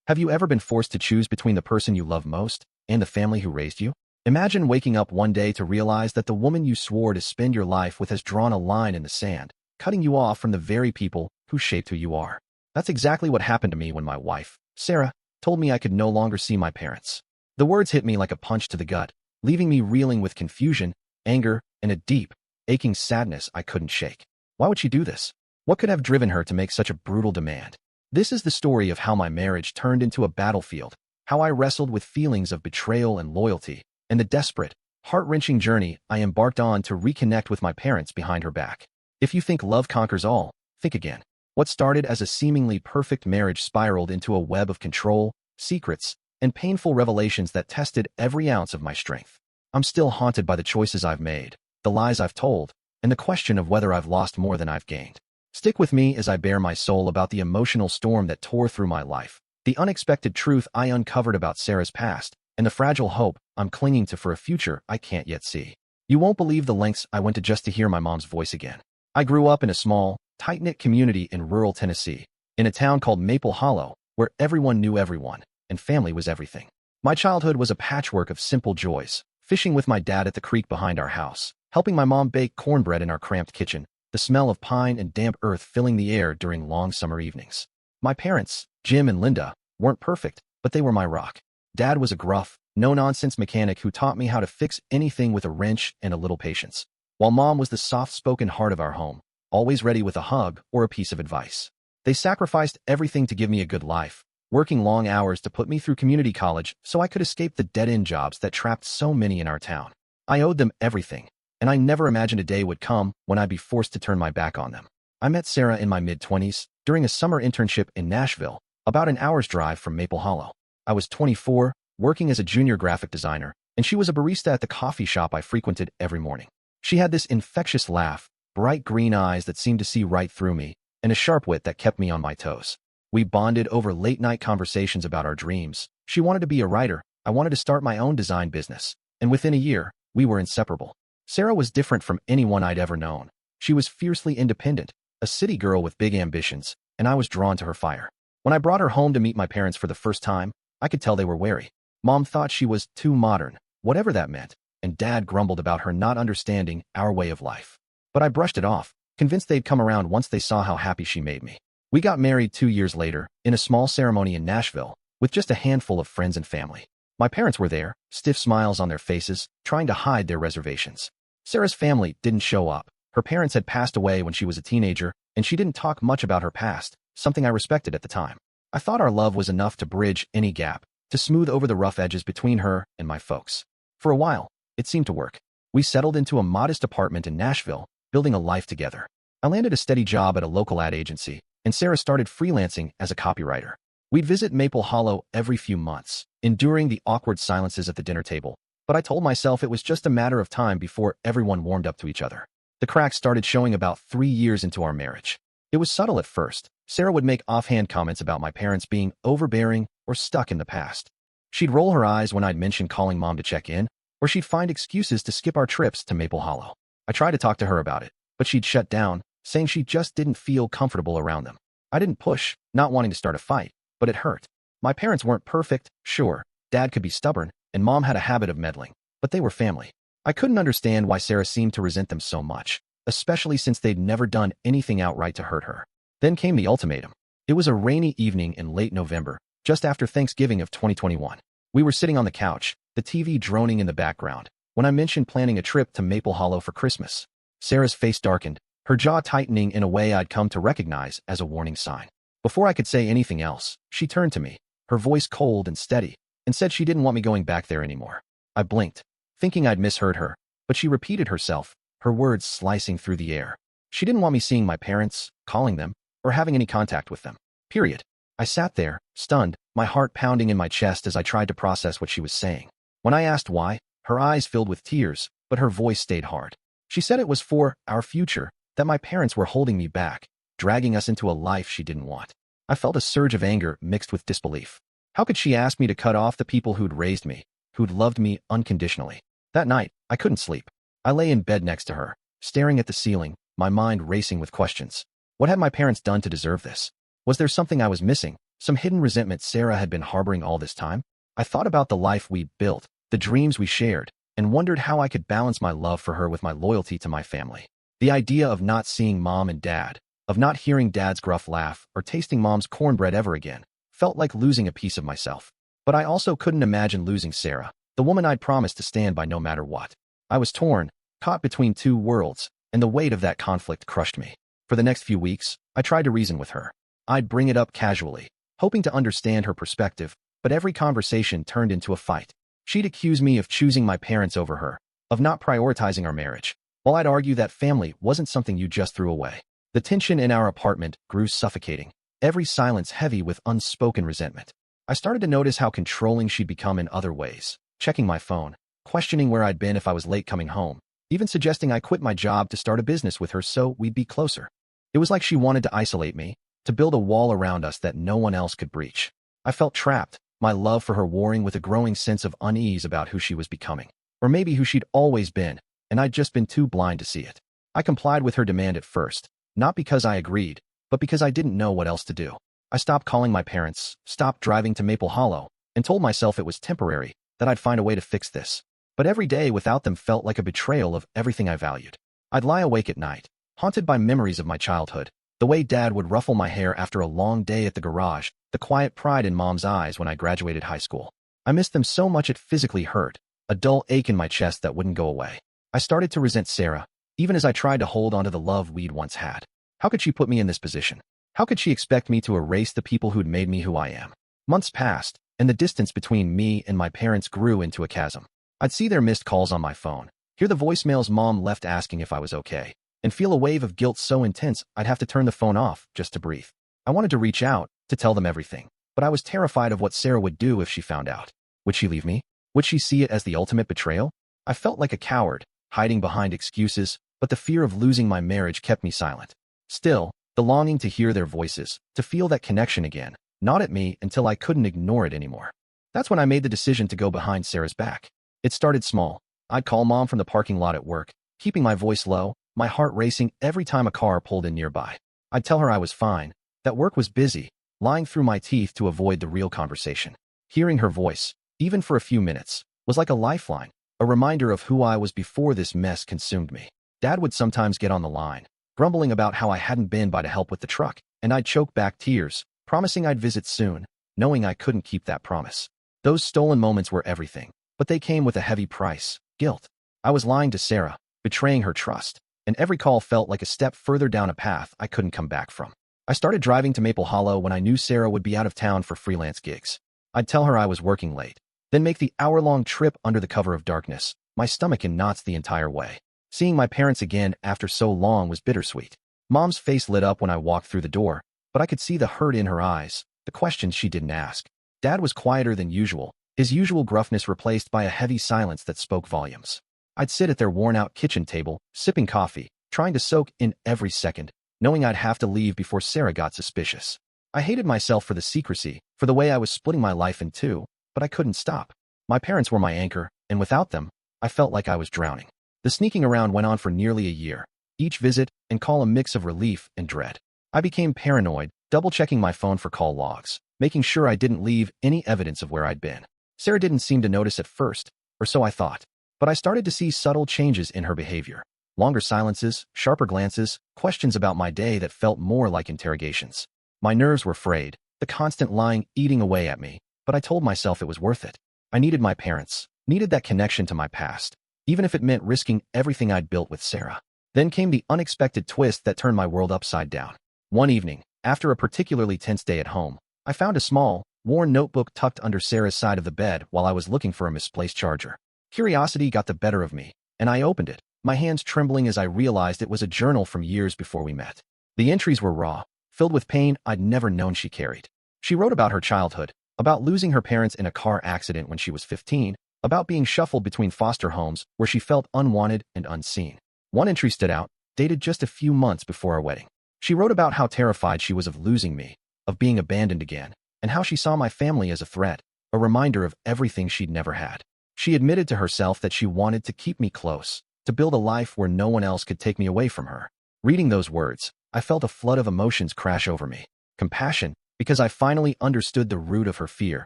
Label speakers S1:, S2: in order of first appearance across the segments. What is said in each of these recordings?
S1: Have you ever been forced to choose between the person you love most and the family who raised you? Imagine waking up one day to realize that the woman you swore to spend your life with has drawn a line in the sand, cutting you off from the very people who shaped who you are. That's exactly what happened to me when my wife, Sarah, told me I could no longer see my parents. The words hit me like a punch to the gut, leaving me reeling with confusion, anger, and a deep, aching sadness I couldn't shake. Why would she do this? What could have driven her to make such a brutal demand? This is the story of how my marriage turned into a battlefield, how I wrestled with feelings of betrayal and loyalty, and the desperate, heart-wrenching journey I embarked on to reconnect with my parents behind her back. If you think love conquers all, think again. What started as a seemingly perfect marriage spiraled into a web of control, secrets, and painful revelations that tested every ounce of my strength. I'm still haunted by the choices I've made, the lies I've told, and the question of whether I've lost more than I've gained. Stick with me as I bare my soul about the emotional storm that tore through my life, the unexpected truth I uncovered about Sarah's past, and the fragile hope I'm clinging to for a future I can't yet see. You won't believe the lengths I went to just to hear my mom's voice again. I grew up in a small, tight-knit community in rural Tennessee, in a town called Maple Hollow, where everyone knew everyone, and family was everything. My childhood was a patchwork of simple joys, fishing with my dad at the creek behind our house, helping my mom bake cornbread in our cramped kitchen, the smell of pine and damp earth filling the air during long summer evenings. My parents, Jim and Linda, weren't perfect, but they were my rock. Dad was a gruff, no-nonsense mechanic who taught me how to fix anything with a wrench and a little patience, while Mom was the soft-spoken heart of our home, always ready with a hug or a piece of advice. They sacrificed everything to give me a good life, working long hours to put me through community college so I could escape the dead-end jobs that trapped so many in our town. I owed them everything, and I never imagined a day would come when I'd be forced to turn my back on them. I met Sarah in my mid-20s during a summer internship in Nashville, about an hour's drive from Maple Hollow. I was 24, working as a junior graphic designer, and she was a barista at the coffee shop I frequented every morning. She had this infectious laugh, bright green eyes that seemed to see right through me, and a sharp wit that kept me on my toes. We bonded over late-night conversations about our dreams. She wanted to be a writer, I wanted to start my own design business, and within a year, we were inseparable. Sarah was different from anyone I'd ever known. She was fiercely independent, a city girl with big ambitions, and I was drawn to her fire. When I brought her home to meet my parents for the first time, I could tell they were wary. Mom thought she was too modern, whatever that meant, and Dad grumbled about her not understanding our way of life. But I brushed it off, convinced they'd come around once they saw how happy she made me. We got married 2 years later, in a small ceremony in Nashville, with just a handful of friends and family. My parents were there, stiff smiles on their faces, trying to hide their reservations. Sarah's family didn't show up. Her parents had passed away when she was a teenager, and she didn't talk much about her past, something I respected at the time. I thought our love was enough to bridge any gap, to smooth over the rough edges between her and my folks. For a while, it seemed to work. We settled into a modest apartment in Nashville, building a life together. I landed a steady job at a local ad agency, and Sarah started freelancing as a copywriter. We'd visit Maple Hollow every few months, enduring the awkward silences at the dinner table, but I told myself it was just a matter of time before everyone warmed up to each other. The cracks started showing about 3 years into our marriage. It was subtle at first. Sarah would make offhand comments about my parents being overbearing or stuck in the past. She'd roll her eyes when I'd mention calling Mom to check in, or she'd find excuses to skip our trips to Maple Hollow. I tried to talk to her about it, but she'd shut down, saying she just didn't feel comfortable around them. I didn't push, not wanting to start a fight, but it hurt. My parents weren't perfect, sure. Dad could be stubborn, and Mom had a habit of meddling, but they were family. I couldn't understand why Sarah seemed to resent them so much, especially since they'd never done anything outright to hurt her. Then came the ultimatum. It was a rainy evening in late November, just after Thanksgiving of 2021. We were sitting on the couch, the TV droning in the background, when I mentioned planning a trip to Maple Hollow for Christmas. Sarah's face darkened, her jaw tightening in a way I'd come to recognize as a warning sign. Before I could say anything else, she turned to me, her voice cold and steady, and said she didn't want me going back there anymore. I blinked, thinking I'd misheard her, but she repeated herself, her words slicing through the air. She didn't want me seeing my parents, calling them, or having any contact with them. Period. I sat there, stunned, my heart pounding in my chest as I tried to process what she was saying. When I asked why, her eyes filled with tears, but her voice stayed hard. She said it was for our future, that my parents were holding me back, dragging us into a life she didn't want. I felt a surge of anger mixed with disbelief. How could she ask me to cut off the people who'd raised me, who'd loved me unconditionally? That night, I couldn't sleep. I lay in bed next to her, staring at the ceiling, my mind racing with questions. What had my parents done to deserve this? Was there something I was missing, Some hidden resentment Sarah had been harboring all this time? I thought about the life we built, the dreams we shared, and wondered how I could balance my love for her with my loyalty to my family. The idea of not seeing mom and dad, of not hearing dad's gruff laugh or tasting mom's cornbread ever again, felt like losing a piece of myself. But I also couldn't imagine losing Sarah, the woman I'd promised to stand by no matter what. I was torn, caught between two worlds, and the weight of that conflict crushed me. For the next few weeks, I tried to reason with her. I'd bring it up casually, hoping to understand her perspective, but every conversation turned into a fight. She'd accuse me of choosing my parents over her, of not prioritizing our marriage, while I'd argue that family wasn't something you just threw away. The tension in our apartment grew suffocating, every silence heavy with unspoken resentment. I started to notice how controlling she'd become in other ways, checking my phone, questioning where I'd been if I was late coming home, even suggesting I quit my job to start a business with her so we'd be closer. It was like she wanted to isolate me, to build a wall around us that no one else could breach. I felt trapped, my love for her warring with a growing sense of unease about who she was becoming, or maybe who she'd always been, and I'd just been too blind to see it. I complied with her demand at first, not because I agreed, but because I didn't know what else to do. I stopped calling my parents, stopped driving to Maple Hollow, and told myself it was temporary, that I'd find a way to fix this. But every day without them felt like a betrayal of everything I valued. I'd lie awake at night, haunted by memories of my childhood, the way Dad would ruffle my hair after a long day at the garage, the quiet pride in Mom's eyes when I graduated high school. I missed them so much it physically hurt, a dull ache in my chest that wouldn't go away. I started to resent Sarah, even as I tried to hold onto the love we'd once had. How could she put me in this position? How could she expect me to erase the people who'd made me who I am? Months passed, and the distance between me and my parents grew into a chasm. I'd see their missed calls on my phone, hear the voicemails Mom left asking if I was okay, and feel a wave of guilt so intense I'd have to turn the phone off just to breathe. I wanted to reach out, to tell them everything, but I was terrified of what Sarah would do if she found out. Would she leave me? Would she see it as the ultimate betrayal? I felt like a coward, hiding behind excuses, but the fear of losing my marriage kept me silent. Still, the longing to hear their voices, to feel that connection again, gnawed at me until I couldn't ignore it anymore. That's when I made the decision to go behind Sarah's back. It started small. I'd call Mom from the parking lot at work, keeping my voice low, my heart racing every time a car pulled in nearby. I'd tell her I was fine, that work was busy, lying through my teeth to avoid the real conversation. Hearing her voice, even for a few minutes, was like a lifeline, a reminder of who I was before this mess consumed me. Dad would sometimes get on the line, grumbling about how I hadn't been by to help with the truck, and I'd choke back tears, promising I'd visit soon, knowing I couldn't keep that promise. Those stolen moments were everything, but they came with a heavy price, guilt. I was lying to Sarah, betraying her trust, and every call felt like a step further down a path I couldn't come back from. I started driving to Maple Hollow when I knew Sarah would be out of town for freelance gigs. I'd tell her I was working late, then make the hour-long trip under the cover of darkness, my stomach in knots the entire way. Seeing my parents again after so long was bittersweet. Mom's face lit up when I walked through the door, but I could see the hurt in her eyes, the questions she didn't ask. Dad was quieter than usual, his usual gruffness replaced by a heavy silence that spoke volumes. I'd sit at their worn-out kitchen table, sipping coffee, trying to soak in every second, knowing I'd have to leave before Sarah got suspicious. I hated myself for the secrecy, for the way I was splitting my life in two, but I couldn't stop. My parents were my anchor, and without them, I felt like I was drowning. The sneaking around went on for nearly a year, each visit and call a mix of relief and dread. I became paranoid, double-checking my phone for call logs, making sure I didn't leave any evidence of where I'd been. Sarah didn't seem to notice at first, or so I thought, but I started to see subtle changes in her behavior. Longer silences, sharper glances, questions about my day that felt more like interrogations. My nerves were frayed, the constant lying eating away at me, but I told myself it was worth it. I needed my parents, needed that connection to my past, even if it meant risking everything I'd built with Sarah. Then came the unexpected twist that turned my world upside down. One evening, after a particularly tense day at home, I found a small, worn notebook tucked under Sarah's side of the bed while I was looking for a misplaced charger. Curiosity got the better of me, and I opened it, my hands trembling as I realized it was a journal from years before we met. The entries were raw, filled with pain I'd never known she carried. She wrote about her childhood, about losing her parents in a car accident when she was 15, about being shuffled between foster homes where she felt unwanted and unseen. One entry stood out, dated just a few months before our wedding. She wrote about how terrified she was of losing me, of being abandoned again, and how she saw my family as a threat, a reminder of everything she'd never had. She admitted to herself that she wanted to keep me close, to build a life where no one else could take me away from her. Reading those words, I felt a flood of emotions crash over me. Compassion, because I finally understood the root of her fear,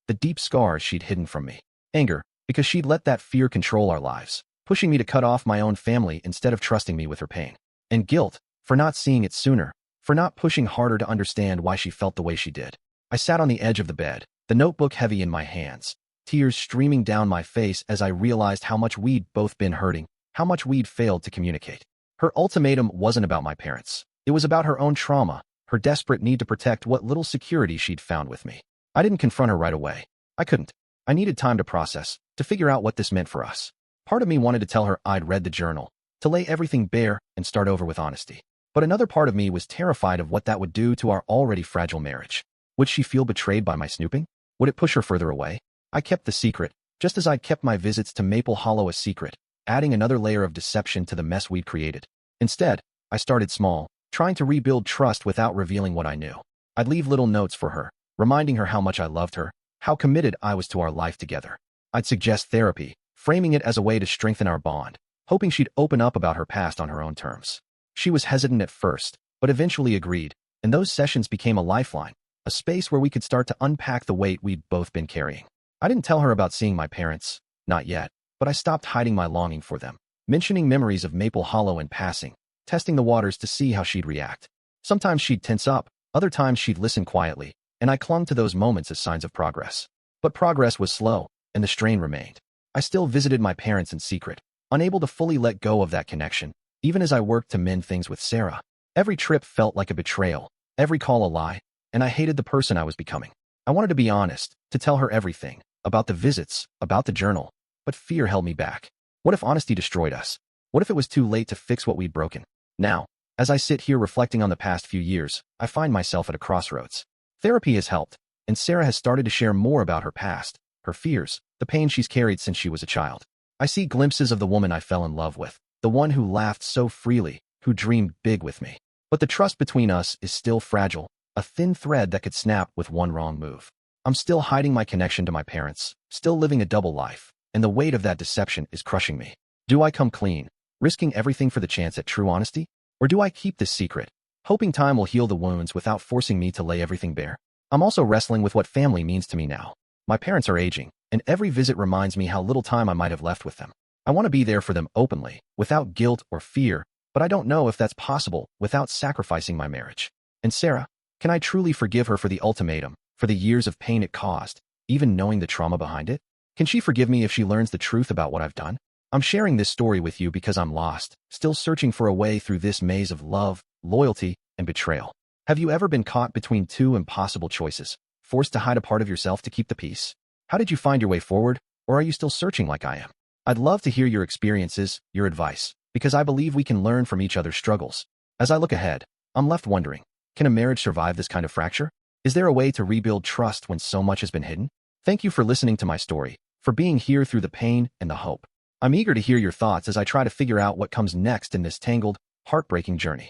S1: the deep scars she'd hidden from me. Anger, because she'd let that fear control our lives, pushing me to cut off my own family instead of trusting me with her pain. And guilt, for not seeing it sooner, for not pushing harder to understand why she felt the way she did. I sat on the edge of the bed, the notebook heavy in my hands, tears streaming down my face as I realized how much we'd both been hurting, how much we'd failed to communicate. Her ultimatum wasn't about my parents. It was about her own trauma, her desperate need to protect what little security she'd found with me. I didn't confront her right away. I couldn't. I needed time to process, to figure out what this meant for us. Part of me wanted to tell her I'd read the journal, to lay everything bare and start over with honesty. But another part of me was terrified of what that would do to our already fragile marriage. Would she feel betrayed by my snooping? Would it push her further away? I kept the secret, just as I'd kept my visits to Maple Hollow a secret, adding another layer of deception to the mess we'd created. Instead, I started small, trying to rebuild trust without revealing what I knew. I'd leave little notes for her, reminding her how much I loved her, how committed I was to our life together. I'd suggest therapy, framing it as a way to strengthen our bond, hoping she'd open up about her past on her own terms. She was hesitant at first, but eventually agreed, and those sessions became a lifeline, a space where we could start to unpack the weight we'd both been carrying. I didn't tell her about seeing my parents, not yet, but I stopped hiding my longing for them, mentioning memories of Maple Hollow in passing, testing the waters to see how she'd react. Sometimes she'd tense up, other times she'd listen quietly, and I clung to those moments as signs of progress. But progress was slow, and the strain remained. I still visited my parents in secret, unable to fully let go of that connection, even as I worked to mend things with Sarah. Every trip felt like a betrayal, every call a lie, and I hated the person I was becoming. I wanted to be honest, to tell her everything, about the visits, about the journal, but fear held me back. What if honesty destroyed us? What if it was too late to fix what we'd broken? Now, as I sit here reflecting on the past few years, I find myself at a crossroads. Therapy has helped, and Sarah has started to share more about her past, her fears, the pain she's carried since she was a child. I see glimpses of the woman I fell in love with, the one who laughed so freely, who dreamed big with me. But the trust between us is still fragile, a thin thread that could snap with one wrong move. I'm still hiding my connection to my parents, still living a double life, and the weight of that deception is crushing me. Do I come clean, risking everything for the chance at true honesty? Or do I keep this secret, hoping time will heal the wounds without forcing me to lay everything bare? I'm also wrestling with what family means to me now. My parents are aging, and every visit reminds me how little time I might have left with them. I want to be there for them openly, without guilt or fear, but I don't know if that's possible without sacrificing my marriage. And Sarah, can I truly forgive her for the ultimatum, for the years of pain it caused, even knowing the trauma behind it? Can she forgive me if she learns the truth about what I've done? I'm sharing this story with you because I'm lost, still searching for a way through this maze of love, loyalty, and betrayal. Have you ever been caught between two impossible choices, forced to hide a part of yourself to keep the peace? How did you find your way forward, or are you still searching like I am? I'd love to hear your experiences, your advice, because I believe we can learn from each other's struggles. As I look ahead, I'm left wondering, can a marriage survive this kind of fracture? Is there a way to rebuild trust when so much has been hidden? Thank you for listening to my story, for being here through the pain and the hope. I'm eager to hear your thoughts as I try to figure out what comes next in this tangled, heartbreaking journey.